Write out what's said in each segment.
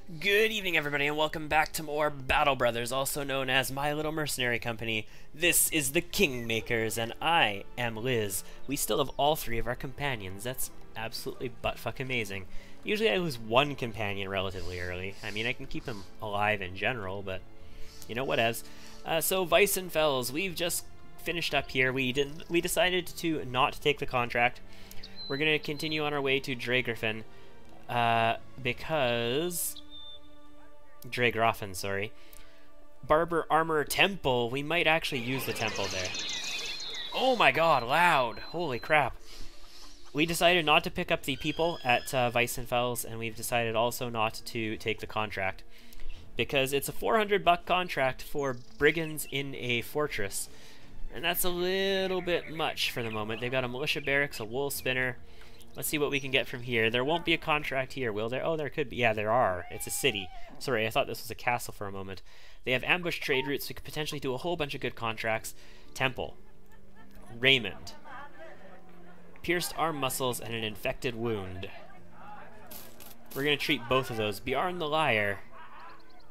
Good evening, everybody, and welcome back to more Battle Brothers, also known as My Little Mercenary Company. This is the Kingmakers, and I am Liz. We still have all three of our companions. That's absolutely butt-fuck amazing. Usually I lose one companion relatively early. I mean, I can keep him alive in general, but you know, whatevs. So, Weissenfels, we've just finished up here. We decided to not take the contract. We're going to continue on our way to Dragrafen, because... Dragrafen, sorry. Barber Armor Temple. We might actually use the temple there. Oh my god, loud! Holy crap. We decided not to pick up the people at Weissenfels, and we've decided also not to take the contract. Because it's a $400 contract for brigands in a fortress. And that's a little bit much for the moment. They've got a militia barracks, a wool spinner. Let's see what we can get from here. There won't be a contract here, will there? Oh, there could be. Yeah, there are. It's a city. Sorry, I thought this was a castle for a moment. They have ambush trade routes. We could potentially do a whole bunch of good contracts. Temple. Raymond. Pierced arm muscles and an infected wound. We're going to treat both of those. Bjarn the Liar.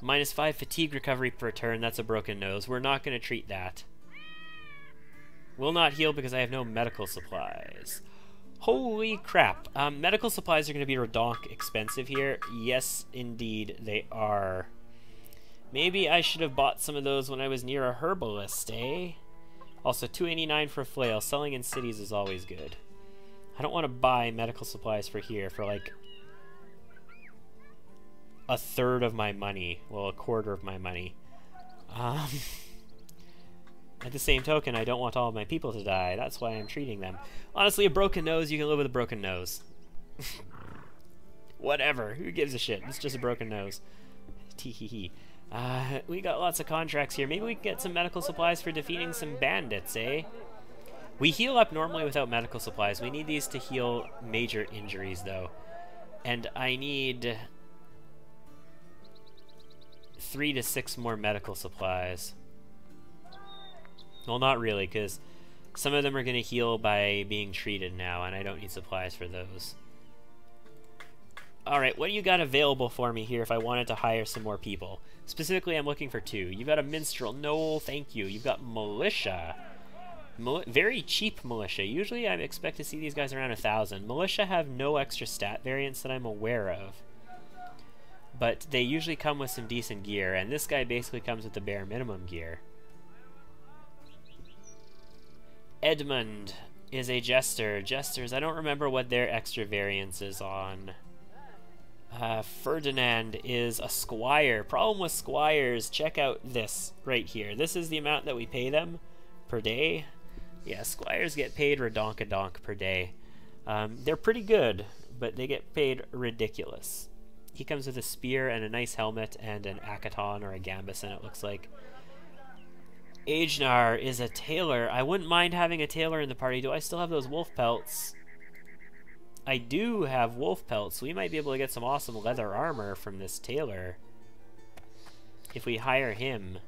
-5 fatigue recovery per turn. That's a broken nose. We're not going to treat that. Will not heal because I have no medical supplies. Holy crap. Medical supplies are going to be redonk expensive here. Yes, indeed, they are. Maybe I should have bought some of those when I was near a herbalist, eh? Also, $2.89 for a flail. Selling in cities is always good. I don't want to buy medical supplies for here for like a third of my money. Well, a quarter of my money. At the same token, I don't want all of my people to die. That's why I'm treating them. Honestly, a broken nose, you can live with a broken nose. Whatever. Who gives a shit? It's just a broken nose. Tee-hee-hee. We got lots of contracts here. Maybe we can get some medical supplies for defeating some bandits, eh? We heal up normally without medical supplies. We need these to heal major injuries, though. And I need 3 to 6 more medical supplies. Well, not really, because some of them are going to heal by being treated now, and I don't need supplies for those. Alright, what do you got available for me here if I wanted to hire some more people? Specifically, I'm looking for 2. You've got a minstrel. No, thank you. You've got militia. Very cheap militia. Usually, I expect to see these guys around 1,000. Militia have no extra stat variants that I'm aware of. But they usually come with some decent gear, and this guy basically comes with the bare minimum gear. Edmund is a jester. Jesters, I don't remember what their extra variance is on. Ferdinand is a squire. Problem with squires, check out this right here. This is the amount that we pay them per day. Yeah, squires get paid redonkadonk per day. They're pretty good, but they get paid ridiculous. He comes with a spear and a nice helmet and an akaton or a gambeson, it looks like. Ajnar is a tailor. I wouldn't mind having a tailor in the party. Do I still have those wolf pelts? I do have wolf pelts. We might be able to get some awesome leather armor from this tailor if we hire him.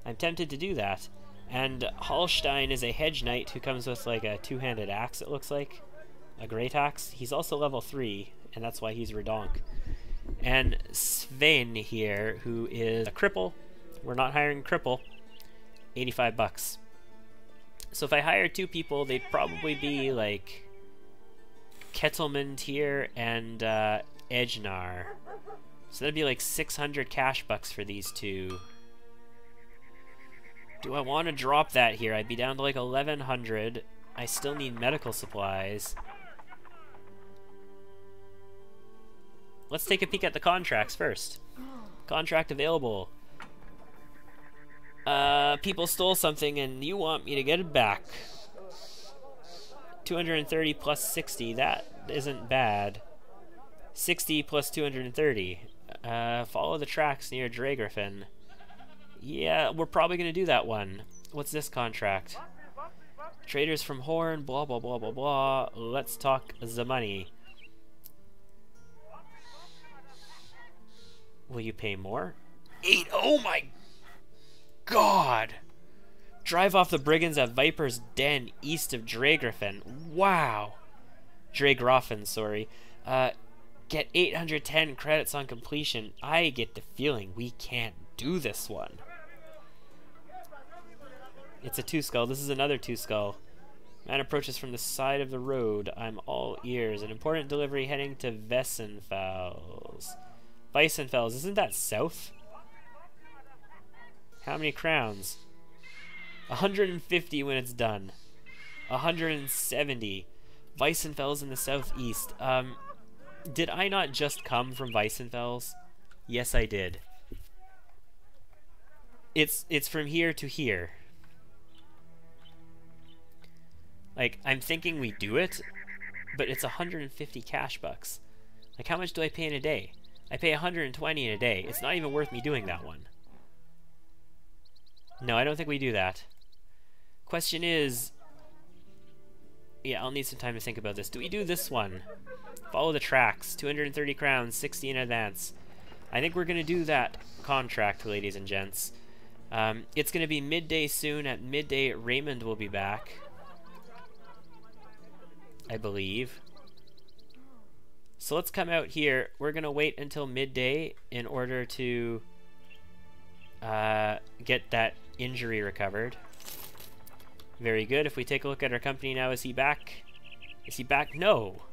I'm tempted to do that. And Hallstein is a hedge knight who comes with like a 2-handed axe, it looks like. A great axe. He's also level 3, and that's why he's redonk. And Sven here, who is a cripple. We're not hiring a cripple. $85. So if I hire 2 people, they'd probably be like Kettlemund here and Ejnar. So that'd be like 600 cash bucks for these 2. Do I want to drop that here? I'd be down to like 1,100. I still need medical supplies. Let's take a peek at the contracts first. Contract available. People stole something and you want me to get it back. 230 plus 60, that isn't bad. 60 plus 230. Follow the tracks near Dragrafen. Yeah, we're probably going to do that one. What's this contract? Traders from Horn, blah, blah, blah, blah, blah. Let's talk the money. Will you pay more? 8, oh my God! Drive off the brigands at Viper's Den east of Dragrafen. Wow! Dragrafen, sorry. Get 810 credits on completion. I get the feeling we can't do this one. It's a 2-skull. This is another 2-skull. Man approaches from the side of the road. I'm all ears. An important delivery heading to Weissenfels. Weissenfels. Isn't that south? How many crowns? 150 when it's done. 170. Weissenfels in the southeast. Did I not just come from Weissenfels? Yes, I did. It's from here to here. Like, I'm thinking we do it, but it's 150 cash bucks. Like, how much do I pay in a day? I pay 120 in a day. It's not even worth me doing that one. No, I don't think we do that. Question is... Yeah, I'll need some time to think about this. Do we do this one? Follow the tracks. 230 crowns, 60 in advance. I think we're going to do that contract, ladies and gents. It's going to be midday soon. At midday, Raymond will be back. I believe. So let's come out here. We're going to wait until midday in order to get that injury recovered. Very good. If we take a look at our company now, is he back? Is he back? No.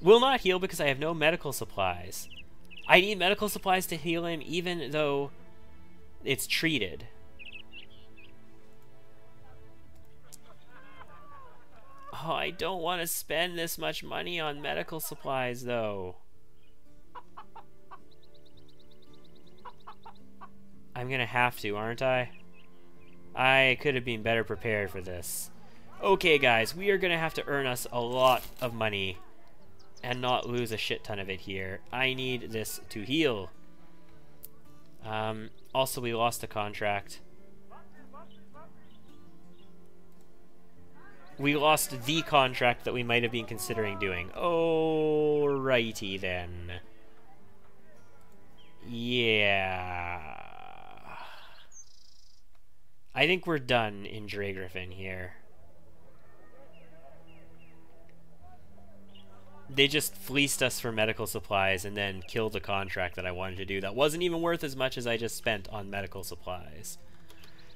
Will not heal because I have no medical supplies. I need medical supplies to heal him even though it's treated. Oh, I don't want to spend this much money on medical supplies though. I'm gonna have to, aren't I? I could have been better prepared for this. Okay, guys, we are going to have to earn us a lot of money and not lose a shit ton of it here. I need this to heal. Also, we lost a contract. We lost the contract that we might have been considering doing. Alrighty then. Yeah. I think we're done in Draegriffin here. They just fleeced us for medical supplies and then killed the contract that I wanted to do. That wasn't even worth as much as I just spent on medical supplies.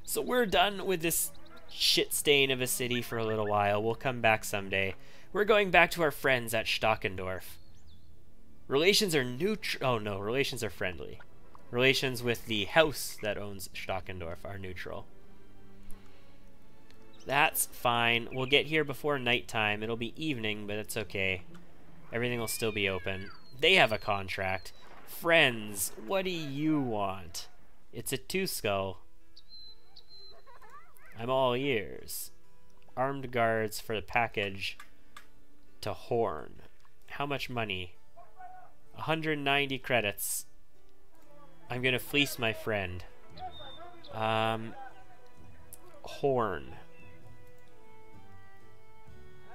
So we're done with this shit stain of a city for a little while. We'll come back someday. We're going back to our friends at Stockendorf. Relations are neutral. Oh no, relations are friendly. Relations with the house that owns Stockendorf are neutral. That's fine. We'll get here before nighttime. It'll be evening, but it's okay. Everything will still be open. They have a contract. Friends, what do you want? It's a 2-skull. I'm all ears. Armed guards for the package to Horn. How much money? 190 credits. I'm gonna fleece my friend. Horn.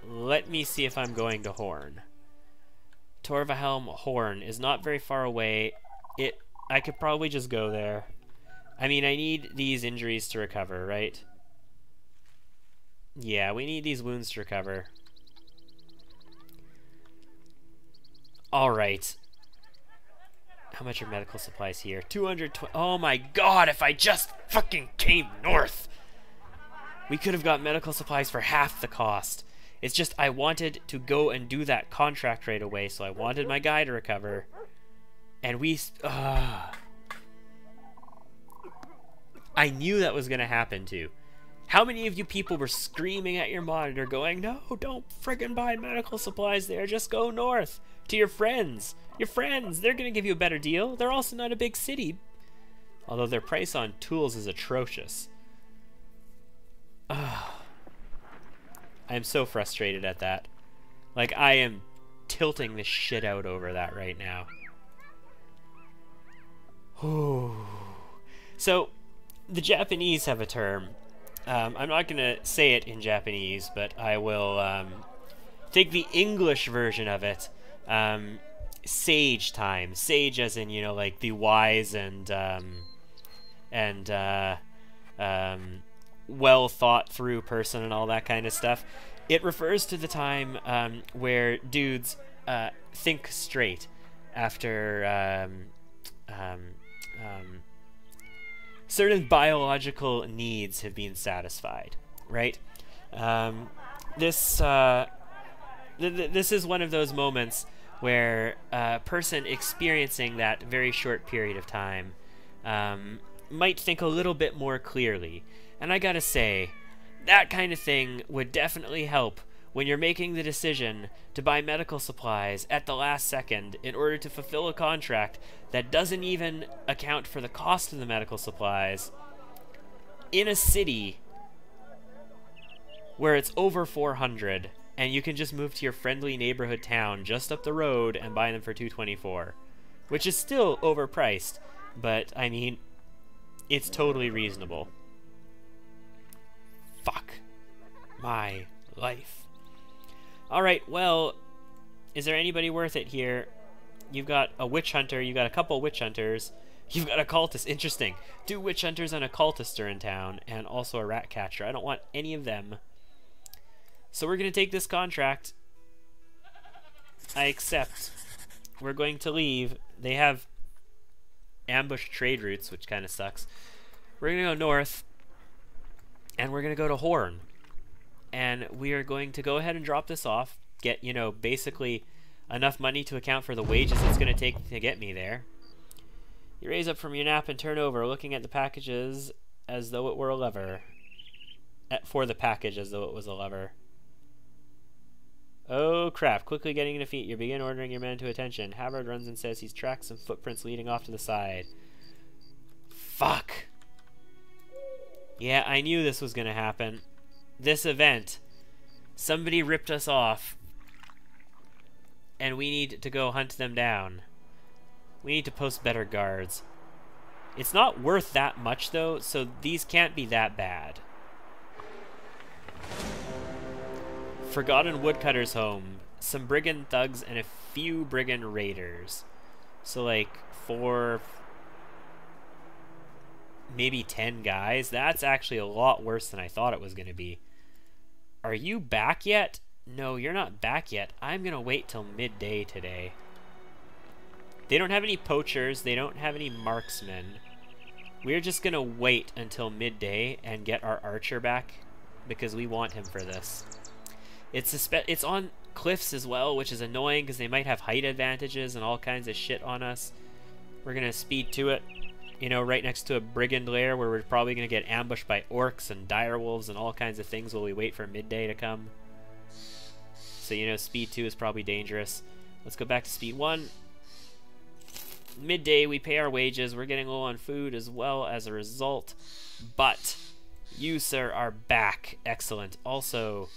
Let me see if I'm going to Horn. Torvahelm Horn is not very far away. I could probably just go there. I mean, I need these injuries to recover, right? Yeah, we need these wounds to recover. Alright. How much are medical supplies here? 220. Oh my god, if I just fucking came north! We could have got medical supplies for half the cost. It's just I wanted to go and do that contract right away, so I wanted my guy to recover. And I knew that was going to happen too. How many of you people were screaming at your monitor going, no, don't friggin' buy medical supplies there, just go north to your friends. Your friends, they're going to give you a better deal. They're also not a big city. Although their price on tools is atrocious. I'm so frustrated at that. Like, I am tilting the shit out over that right now. So, the Japanese have a term. I'm not going to say it in Japanese, but I will take the English version of it. Sage time. Sage as in, you know, like the wise and well thought through person and all that kind of stuff. It refers to the time where dudes think straight after certain biological needs have been satisfied, right? This is one of those moments where a person experiencing that very short period of time might think a little bit more clearly. And I gotta say, that kind of thing would definitely help when you're making the decision to buy medical supplies at the last second in order to fulfill a contract that doesn't even account for the cost of the medical supplies in a city where it's over 400 and you can just move to your friendly neighborhood town just up the road and buy them for $224, which is still overpriced, but I mean, it's totally reasonable. Fuck my life. Alright, well, is there anybody worth it here? You've got a witch hunter, you've got a couple witch hunters, you've got a cultist. Interesting. 2 witch hunters and a cultist are in town, and also a rat catcher. I don't want any of them. So we're going to take this contract. I accept. We're going to leave. They have ambush trade routes, which kind of sucks. We're going to go north, and we're going to go to Horn. And we are going to go ahead and drop this off, get, you know, basically enough money to account for the wages it's going to take to get me there. You raise up from your nap and turn over, looking at the packages as though it were a lever. For the package as though it was a lever. Oh crap, quickly getting to feet, you begin ordering your men to attention. Havard runs and says he's tracked some footprints leading off to the side. Fuck! Yeah, I knew this was going to happen. This event, somebody ripped us off, and we need to go hunt them down. We need to post better guards. It's not worth that much, though, so these can't be that bad. Forgotten Woodcutter's home, some brigand thugs, and a few brigand raiders. So, like, 4, maybe 10 guys. That's actually a lot worse than I thought it was going to be. Are you back yet? No, you're not back yet. I'm going to wait till midday today. They don't have any poachers. They don't have any marksmen. We're just going to wait until midday and get our archer back because we want him for this. It's on cliffs as well, which is annoying because they might have height advantages and all kinds of shit on us. We're going to speed to it. You know, right next to a brigand lair where we're probably going to get ambushed by orcs and direwolves and all kinds of things while we wait for midday to come. So, you know, speed 2 is probably dangerous. Let's go back to speed 1. Midday, we pay our wages. We're getting low on food as well as a result. But you, sir, are back. Excellent. Also,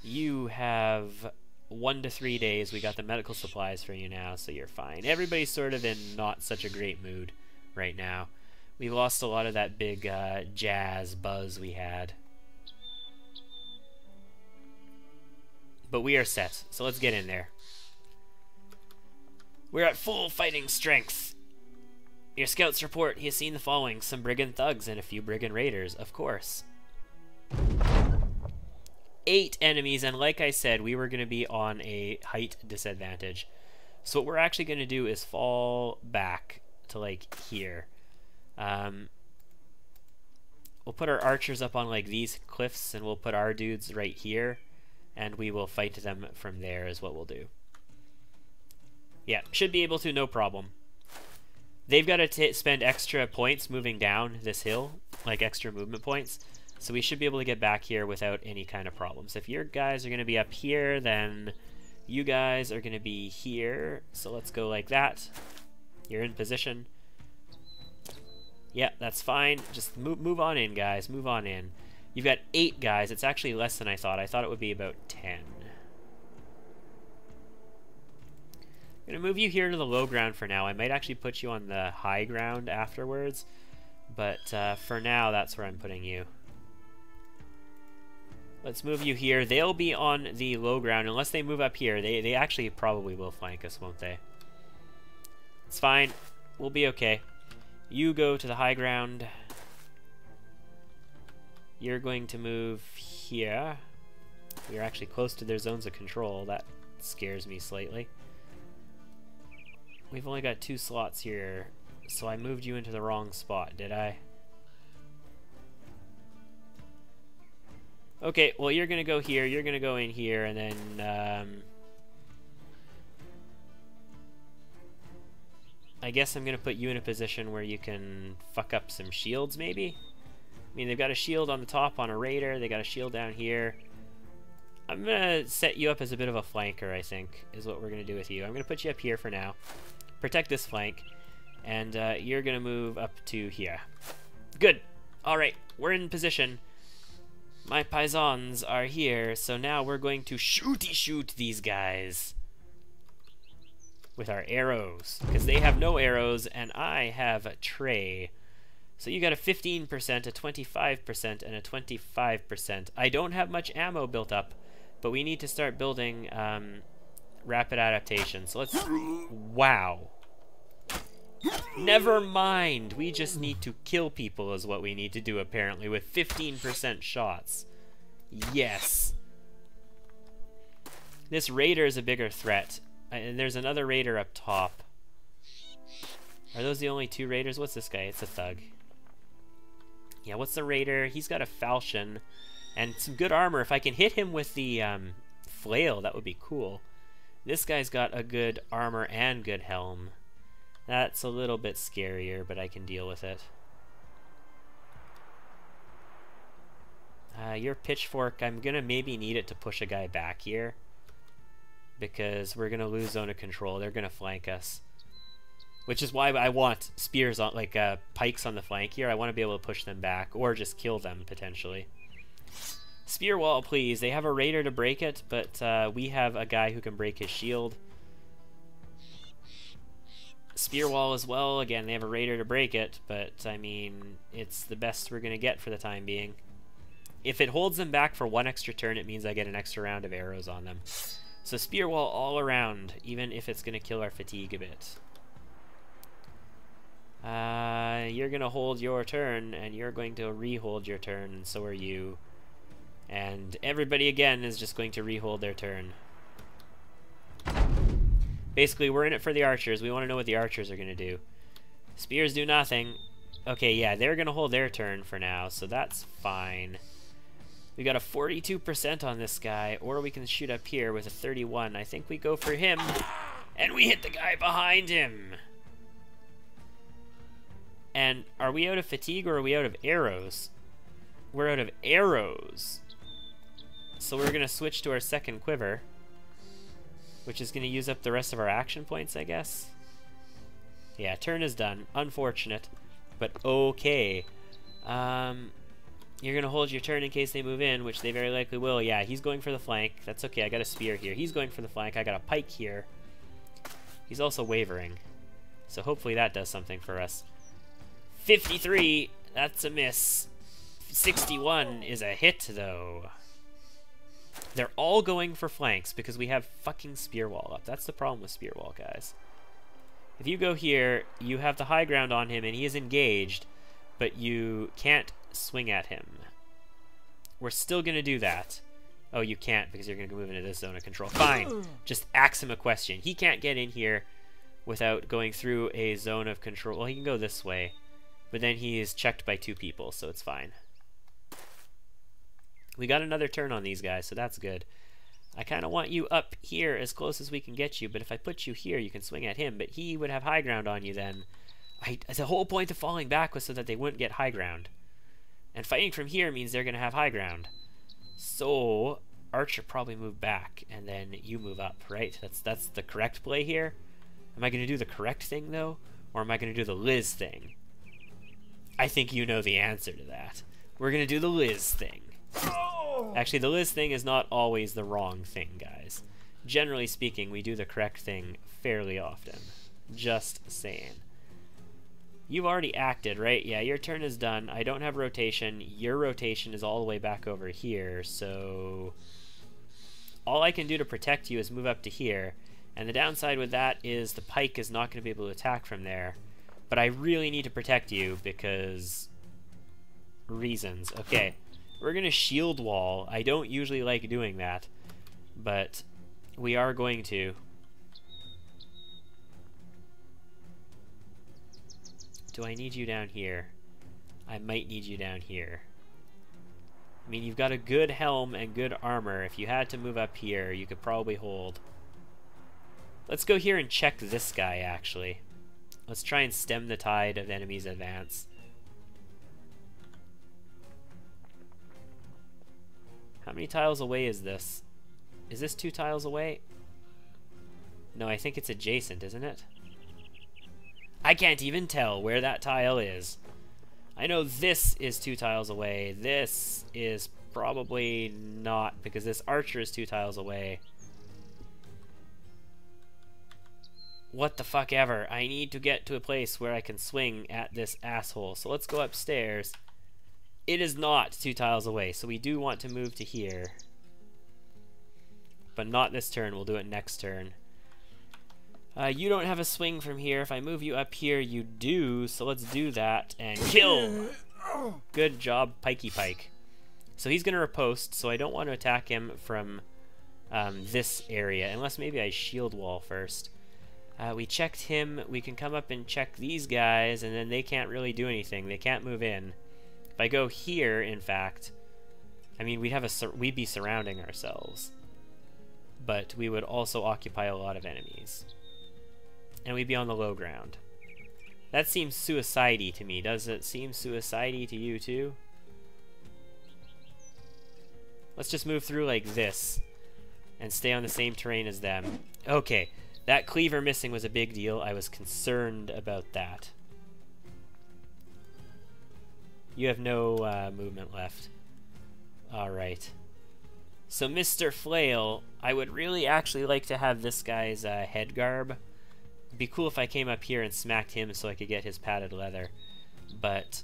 you have 1 to 3 days. We got the medical supplies for you now, so you're fine. Everybody's sort of in not such a great mood right now. We lost a lot of that big jazz buzz we had. But we are set, so let's get in there. We're at full fighting strength. Your scouts report he has seen the following: some brigand thugs and a few brigand raiders, of course. 8 enemies, and like I said, we were going to be on a height disadvantage. So what we're actually going to do is fall back to like here. We'll put our archers up on like these cliffs, and we'll put our dudes right here, and we will fight them from there is what we'll do. Yeah, should be able to, no problem. They've got to spend extra points moving down this hill, like extra movement points, so we should be able to get back here without any kind of problems. If your guys are going to be up here, then you guys are going to be here, so let's go like that. You're in position. Yeah, that's fine. Just move on in, guys. Move on in. You've got 8 guys. It's actually less than I thought. I thought it would be about 10. I'm going to move you here to the low ground for now. I might actually put you on the high ground afterwards, but for now, that's where I'm putting you. Let's move you here. They'll be on the low ground unless they move up here. They actually probably will flank us, won't they? It's fine. We'll be okay. You go to the high ground. You're going to move here. We're actually close to their zones of control. That scares me slightly. We've only got 2 slots here, so I moved you into the wrong spot, did I? Okay, well, you're gonna go here, you're gonna go in here, and then, I guess I'm gonna put you in a position where you can fuck up some shields, maybe? I mean, they've got a shield on the top on a raider, they got a shield down here. I'm gonna set you up as a bit of a flanker, I think, is what we're gonna do with you. I'm gonna put you up here for now. Protect this flank, and you're gonna move up to here. Good. Alright, we're in position. My paisans are here, so now we're going to shoot these guys with our arrows, because they have no arrows and I have a tray. So you got a 15%, a 25%, and a 25%. I don't have much ammo built up, but we need to start building rapid adaptation. So let's... Wow. Never mind. We just need to kill people is what we need to do, apparently, with 15% shots. Yes. This raider is a bigger threat. And there's another raider up top. Are those the only 2 raiders? What's this guy? It's a thug. Yeah, what's the raider? He's got a falchion and some good armor. If I can hit him with the flail, that would be cool. This guy's got a good armor and good helm. That's a little bit scarier, but I can deal with it. Your pitchfork, I'm gonna maybe need it to push a guy back here, because we're gonna lose zone of control. They're gonna flank us, which is why I want spears on, like pikes on the flank here. I want to be able to push them back or just kill them potentially. Spear wall, please. They have a raider to break it, but we have a guy who can break his shield. Spear wall as well. Again, they have a raider to break it, but I mean, it's the best we're gonna get for the time being. If it holds them back for 1 extra turn, it means I get an extra round of arrows on them. So spear wall all around, even if it's gonna kill our fatigue a bit. You're gonna hold your turn, and you're going to re-hold your turn, and so are you. And everybody again is just going to re-hold their turn. Basically, we're in it for the archers. We want to know what the archers are gonna do. Spears do nothing. Okay, yeah, they're gonna hold their turn for now, so that's fine. We got a 42% on this guy, or we can shoot up here with a 31. I think we go for him, and we hit the guy behind him. And are we out of fatigue, or are we out of arrows? We're out of arrows. So we're gonna switch to our second quiver, which is gonna use up the rest of our action points, I guess. Yeah, turn is done. Unfortunate, but okay. You're gonna hold your turn in case they move in, which they very likely will. Yeah, he's going for the flank. That's okay, I got a spear here. He's going for the flank. I got a pike here. He's also wavering, so hopefully that does something for us. 53, that's a miss. 61 is a hit, though. They're all going for flanks because we have fucking spear wall up. That's the problem with spear wall, guys. If you go here, you have the high ground on him and he is engaged, but you can't swing at him. We're still gonna do that. Oh, you can't because you're gonna move into this zone of control. Fine, just ask him a question. He can't get in here without going through a zone of control. Well, he can go this way, but then he is checked by 2 people, so it's fine. We got another turn on these guys, so that's good. I kind of want you up here as close as we can get you, but if I put you here, you can swing at him, but he would have high ground on you then. The whole point of falling back was so that they wouldn't get high ground. And fighting from here means they're going to have high ground. So, Archer probably move back, and then you move up, right? That's the correct play here. Am I going to do the correct thing, though? Or am I going to do the Liz thing? I think you know the answer to that. We're going to do the Liz thing. Actually, the Liz thing is not always the wrong thing, guys. Generally speaking, we do the correct thing fairly often. Just saying. You've already acted, right? Yeah, your turn is done. I don't have rotation. Your rotation is all the way back over here, so all I can do to protect you is move up to here. And the downside with that is the pike is not going to be able to attack from there. But I really need to protect you because reasons. Okay, we're going to shield wall. I don't usually like doing that, but we are going to. Do I need you down here? I might need you down here. I mean, you've got a good helm and good armor. If you had to move up here, you could probably hold. Let's go here and check this guy, actually. Let's try and stem the tide of enemies' advance. How many tiles away is this? Is this 2 tiles away? No, I think it's adjacent, isn't it? I can't even tell where that tile is. I know this is 2 tiles away. This is probably not, because this archer is 2 tiles away. What the fuck ever. I need to get to a place where I can swing at this asshole. So let's go upstairs. It is not 2 tiles away, so we do want to move to here. But not this turn. We'll do it next turn. You don't have a swing from here. If I move you up here, you do. So let's do that and kill. Good job, Pikey Pike. So he's going to riposte, so I don't want to attack him from this area, unless maybe I shield wall first. We checked him. We can come up and check these guys, and then they can't really do anything. They can't move in. If I go here, in fact, I mean, we'd be surrounding ourselves, but we would also occupy a lot of enemies. And we'd be on the low ground. That seems suicide-y to me. Does it seem suicide-y to you too? Let's just move through like this and stay on the same terrain as them. Okay, that cleaver missing was a big deal. I was concerned about that. You have no movement left. Alright. So Mr. Flail, I would really actually like to have this guy's head garb. It'd be cool if I came up here and smacked him so I could get his padded leather. But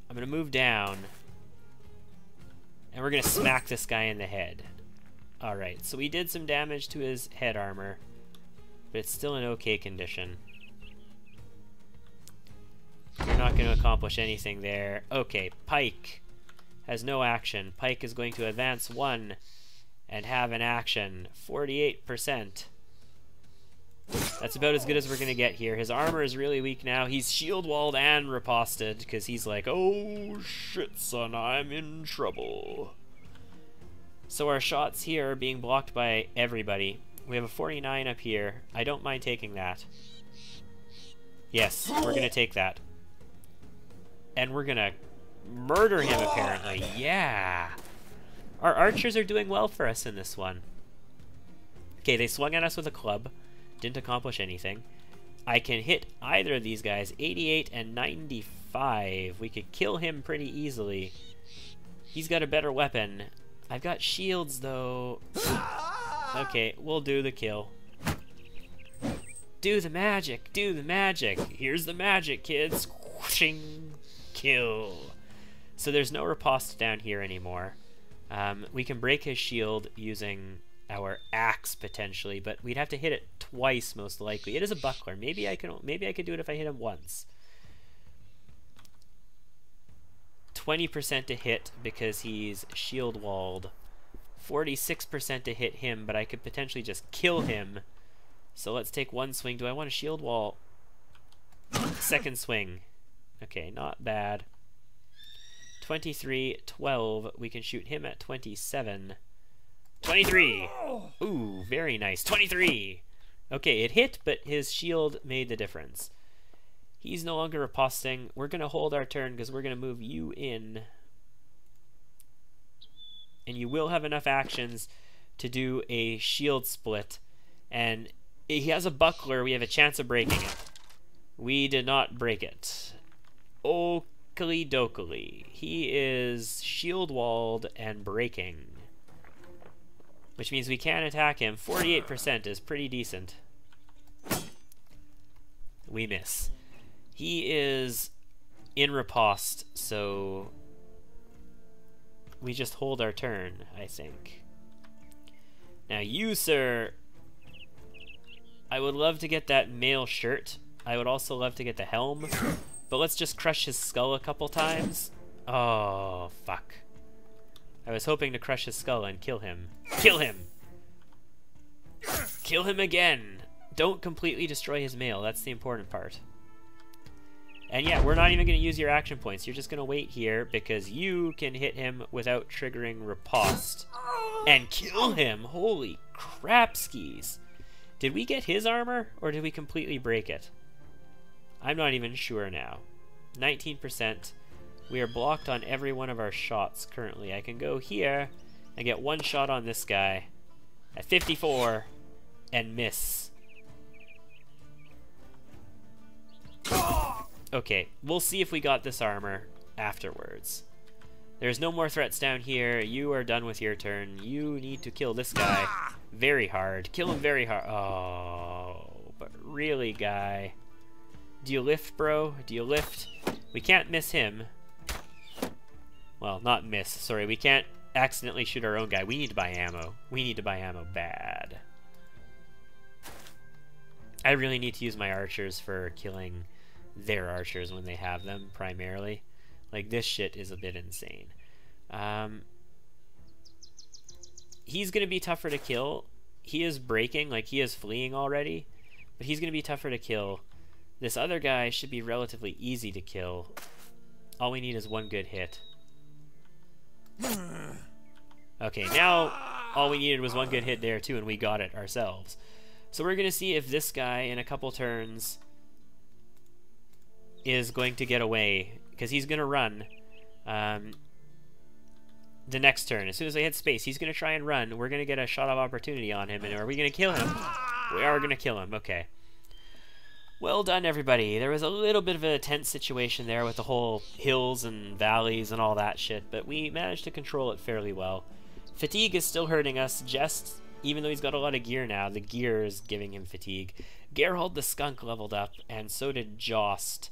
I'm going to move down, and we're going to smack this guy in the head. Alright, so we did some damage to his head armor, but it's still in okay condition. We're not going to accomplish anything there. Okay, Pike has no action. Pike is going to advance 1 and have an action. 48%. That's about as good as we're going to get here. His armor is really weak now. He's shield walled and riposted because he's like, oh shit, son, I'm in trouble. So our shots here are being blocked by everybody. We have a 49 up here. I don't mind taking that. Yes, we're going to take that. And we're going to murder him, apparently. Yeah. Our archers are doing well for us in this one. Okay, they swung at us with a club. Didn't accomplish anything. I can hit either of these guys. 88 and 95. We could kill him pretty easily. He's got a better weapon. I've got shields, though. Okay, we'll do the kill. Do the magic. Do the magic. Here's the magic, kids. Whooshing. Kill. So there's no riposte down here anymore. We can break his shield using our axe potentially, but we'd have to hit it twice most likely. It is a buckler. Maybe I could do it if I hit him once. 20% to hit because he's shield walled. 46% to hit him, but I could potentially just kill him. So let's take 1 swing. Do I want a shield wall? Second swing. Okay, not bad. 23, 12. We can shoot him at 27. 23! Ooh, very nice. 23! Okay, it hit, but his shield made the difference. He's no longer riposting. We're going to hold our turn because we're going to move you in. And you will have enough actions to do a shield split. And he has a buckler. We have a chance of breaking it. We did not break it. Oakley dokley. He is shield walled and breaking, which means we can attack him. 48% is pretty decent. We miss. He is in riposte, so we just hold our turn, I think. Now you, sir, I would love to get that mail shirt. I would also love to get the helm, but let's just crush his skull a couple times. Oh, fuck. I was hoping to crush his skull and kill him. Kill him! Kill him again! Don't completely destroy his mail. That's the important part. And yeah, we're not even going to use your action points. You're just going to wait here because you can hit him without triggering riposte and kill him. Holy crap skis. Did we get his armor or did we completely break it? I'm not even sure now. 19%. We are blocked on every one of our shots currently. I can go here and get one shot on this guy at 54 and miss. Okay, we'll see if we got this armor afterwards. There's no more threats down here. You are done with your turn. You need to kill this guy very hard. Kill him very hard. Oh, but really, guy. Do you lift, bro? Do you lift? We can't miss him. Well, not miss. Sorry, we can't accidentally shoot our own guy. We need to buy ammo. We need to buy ammo bad. I really need to use my archers for killing their archers when they have them, primarily. Like, this shit is a bit insane. He's gonna be tougher to kill. He is breaking, like he is fleeing already, but he's gonna be tougher to kill. This other guy should be relatively easy to kill. All we need is one good hit. Okay, now all we needed was one good hit there too, and we got it ourselves. So we're gonna see if this guy in a couple turns is going to get away, because he's gonna run the next turn. As soon as I hit space, he's gonna try and run. We're gonna get a shot of opportunity on him, and are we gonna kill him? We are gonna kill him. Okay. Well done, everybody. There was a little bit of a tense situation there with the whole hills and valleys and all that shit, but we managed to control it fairly well. Fatigue is still hurting us. Jest, even though he's got a lot of gear now, the gear is giving him fatigue. Gerhold the Skunk leveled up, and so did Jost.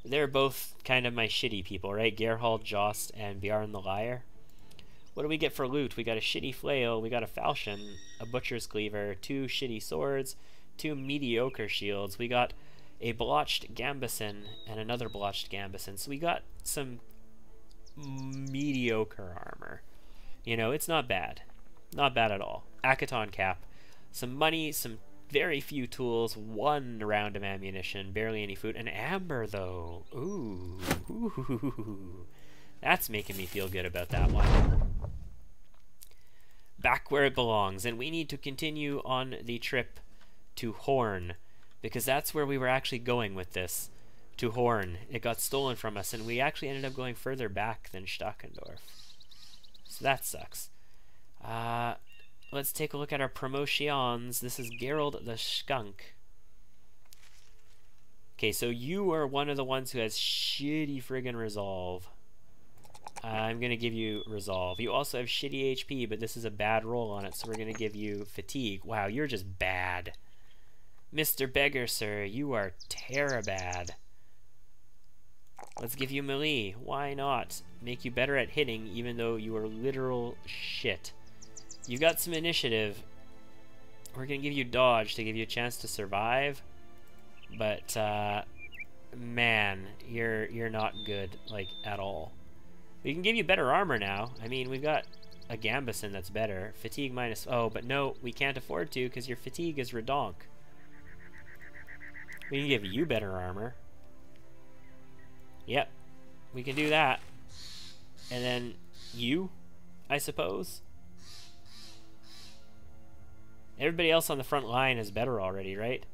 They're both kind of my shitty people, right? Gerhold, Jost, and Bjarn the Liar. What do we get for loot? We got a shitty flail, we got a falchion, a butcher's cleaver, 2 shitty swords, 2 mediocre shields. We got a blotched gambeson and another blotched gambeson. So we got some mediocre armor. You know, it's not bad. Not bad at all. Akaton cap. Some money, some very few tools, 1 round of ammunition, barely any food. An amber, though. Ooh. Ooh. That's making me feel good about that one. Back where it belongs. And we need to continue on the trip to Horn, because that's where we were actually going with this. To Horn. It got stolen from us, and we actually ended up going further back than Stockendorf. So that sucks. Let's take a look at our promotions. This is Gerald the Skunk. Okay, so you are one of the ones who has shitty friggin' resolve. I'm gonna give you resolve. You also have shitty HP, but this is a bad roll on it, so we're gonna give you fatigue. Wow, you're just bad. Mr. Beggar, sir, you are terrabad. Let's give you melee. Why not? Make you better at hitting, even though you are literal shit. You got some initiative. We're gonna give you dodge to give you a chance to survive. But man, you're not good, like, at all. We can give you better armor now. I mean, we've got a gambeson that's better. Fatigue minus... Oh, but no, we can't afford to because your fatigue is redonk. We can give you better armor. Yep, we can do that. And then you, I suppose. Everybody else on the front line is better already, right?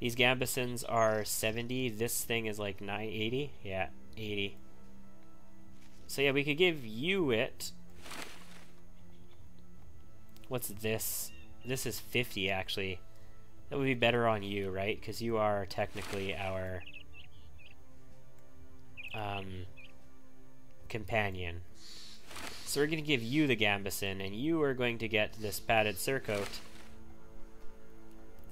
These gambesons are 70. This thing is like 80. Yeah, 80. So yeah, we could give you it. What's this? This is 50, actually. That would be better on you, right? Because you are technically our companion. So we're going to give you the gambeson, and you are going to get this padded surcoat.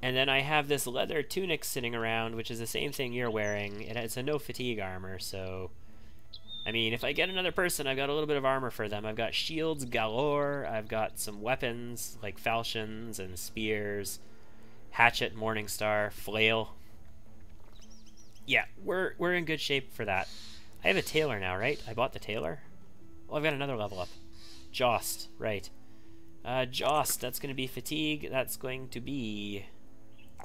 And then I have this leather tunic sitting around, which is the same thing you're wearing. It's a no fatigue armor, so... I mean, if I get another person, I've got a little bit of armor for them. I've got shields galore, I've got some weapons, like falchions and spears, hatchet, morningstar, flail. Yeah, we're in good shape for that. I have a tailor now, right? I bought the tailor? Oh, I've got another level up. Jost, right. Jost, that's going to be fatigue. That's going to be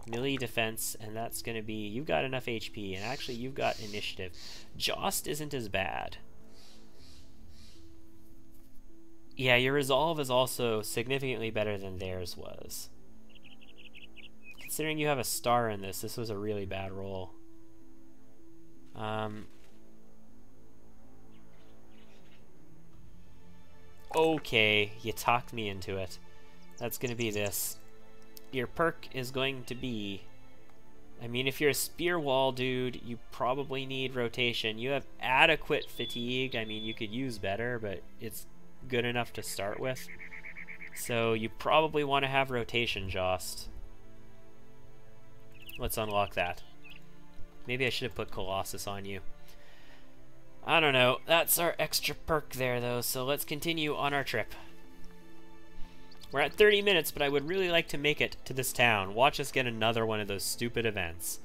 Melee defense, and that's going to be... You've got enough HP, and actually you've got initiative. Joust isn't as bad. Yeah, your resolve is also significantly better than theirs was. Considering you have a star in this was a really bad roll. Okay, you talked me into it. That's going to be this. Your perk is going to be... I mean, if you're a spear wall dude, you probably need rotation. You have adequate fatigue. I mean, you could use better, but it's good enough to start with. So you probably want to have rotation, Joust. Let's unlock that. Maybe I should have put Colossus on you. I don't know. That's our extra perk there, though, so let's continue on our trip. We're at 30 minutes, but I would really like to make it to this town. Watch us get another one of those stupid events.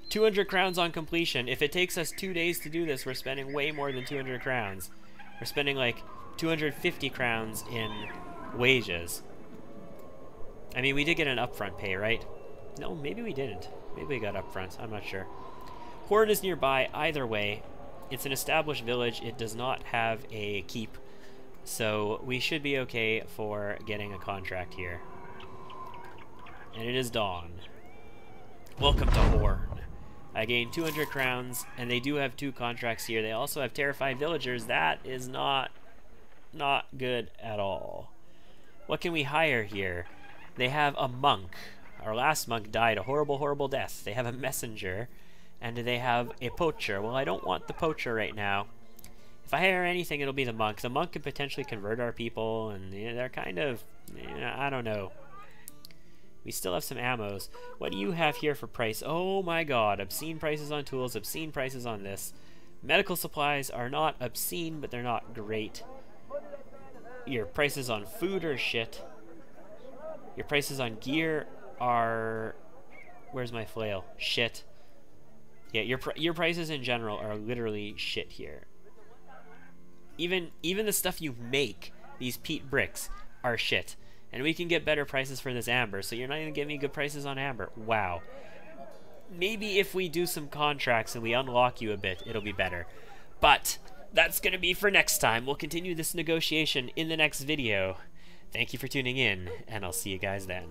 200 crowns on completion. If it takes us 2 days to do this, we're spending way more than 200 crowns. We're spending like 250 crowns in wages. I mean, we did get an upfront pay, right? No, maybe we didn't. Maybe we got upfront. I'm not sure. Horde is nearby. Either way, it's an established village. It does not have a keep. So we should be okay for getting a contract here. And it is dawn. Welcome to Horde. I gained 200 crowns, and they do have 2 contracts here. They also have terrified villagers. That is not good at all. What can we hire here? They have a monk. Our last monk died a horrible, horrible death. They have a messenger, and they have a poacher. Well, I don't want the poacher right now. If I hire anything, it'll be the monk. The monk could potentially convert our people, and they're kind of, I don't know. We still have some ammos. What do you have here for price? Oh my god, obscene prices on tools, obscene prices on this. Medical supplies are not obscene, but they're not great. Your prices on food are shit. Your prices on gear are... Where's my flail? Shit. Yeah, your prices in general are literally shit here. Even the stuff you make, these peat bricks, are shit. And we can get better prices for this amber, so you're not even giving me good prices on amber. Wow. Maybe if we do some contracts and we unlock you a bit, it'll be better. But that's going to be for next time. We'll continue this negotiation in the next video. Thank you for tuning in, and I'll see you guys then.